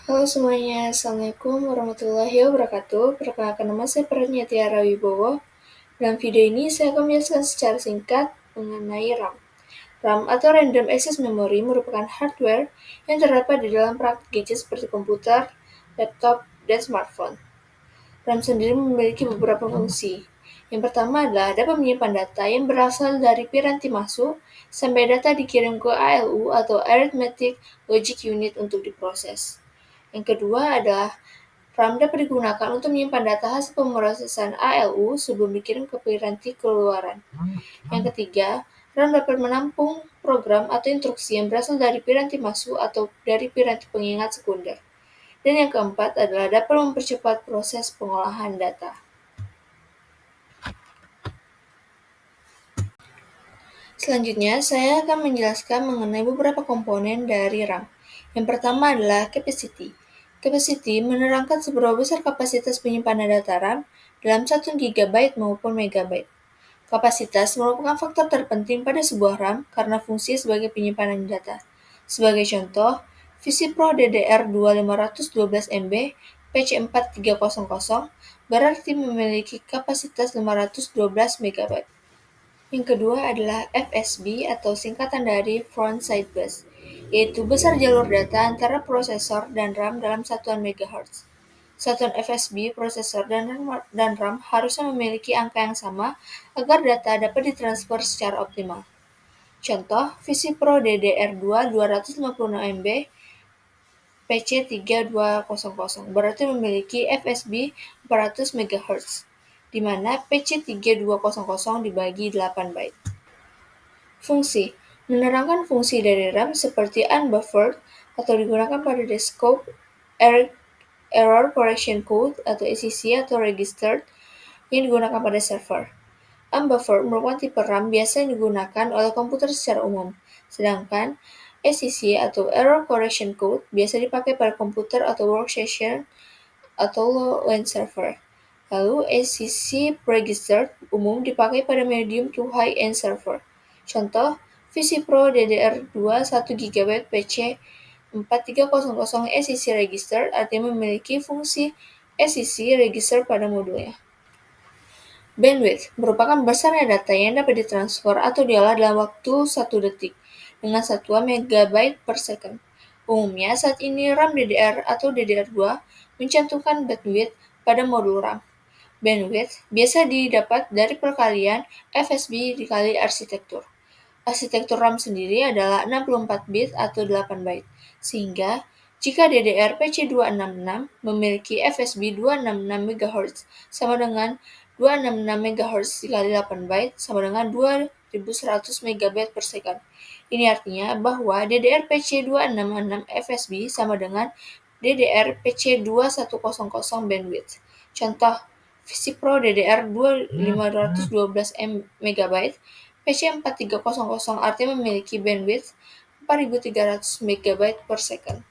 Halo semuanya, Assalamualaikum warahmatullahi wabarakatuh. Perkenalkan nama saya Prannya Tiara Wibowo. Dalam video ini saya akan menjelaskan secara singkat mengenai RAM. RAM atau Random Access Memory merupakan hardware yang terdapat di dalam perangkat gadget seperti komputer, laptop, dan smartphone. RAM sendiri memiliki beberapa fungsi. Yang pertama adalah dapat menyimpan data yang berasal dari piranti masuk sampai data dikirim ke ALU atau Arithmetic Logic Unit untuk diproses. Yang kedua adalah RAM dapat digunakan untuk menyimpan data hasil pemrosesan ALU sebelum dikirim ke piranti keluaran. Yang ketiga, RAM dapat menampung program atau instruksi yang berasal dari piranti masuk atau dari piranti pengingat sekunder. Dan yang keempat adalah dapat mempercepat proses pengolahan data. Selanjutnya, saya akan menjelaskan mengenai beberapa komponen dari RAM. Yang pertama adalah capacity. Capacity menerangkan seberapa besar kapasitas penyimpanan data RAM dalam 1 GB maupun MB. Kapasitas merupakan faktor terpenting pada sebuah RAM karena fungsi sebagai penyimpanan data. Sebagai contoh, VisiPro DDR2 512 MB PC4300 berarti memiliki kapasitas 512 MB. Yang kedua adalah FSB atau singkatan dari Front Side Bus, yaitu besar jalur data antara prosesor dan RAM dalam satuan MHz. Satuan FSB, prosesor, dan RAM harusnya memiliki angka yang sama agar data dapat ditransfer secara optimal. Contoh, VisiPro DDR2 256 MB PC3200 berarti memiliki FSB 400 MHz, di mana PC3200 dibagi 8 byte. Fungsi menerangkan fungsi dari RAM seperti unbuffered atau digunakan pada desktop, error correction code atau ECC atau registered yang digunakan pada server. Unbuffered merupakan tipe RAM biasa yang digunakan oleh komputer secara umum, sedangkan ECC atau error correction code biasa dipakai pada komputer atau workstation atau low-end server. Lalu ECC registered umum dipakai pada medium to high-end server. Contoh, VisiPro DDR2 1 GB PC 4300 ECC register artinya memiliki fungsi ECC register pada modulnya. Bandwidth merupakan besarnya data yang dapat ditransfer atau diolah dalam waktu 1 detik dengan satuan megabyte per second. Umumnya saat ini RAM DDR atau DDR2 mencantumkan bandwidth pada modul RAM. Bandwidth biasa didapat dari perkalian FSB dikali arsitektur. Arsitektur RAM sendiri adalah 64 bit atau 8 byte, sehingga jika DDR PC266 memiliki FSB 266 MHz sama dengan 266 MHz dikali 8 byte sama dengan 2100 MB per second. Ini artinya bahwa DDR PC266 FSB sama dengan DDR PC2100 bandwidth. Contoh, VisiPro DDR 512 MB PC4300 artinya memiliki bandwidth 4300 MB per second.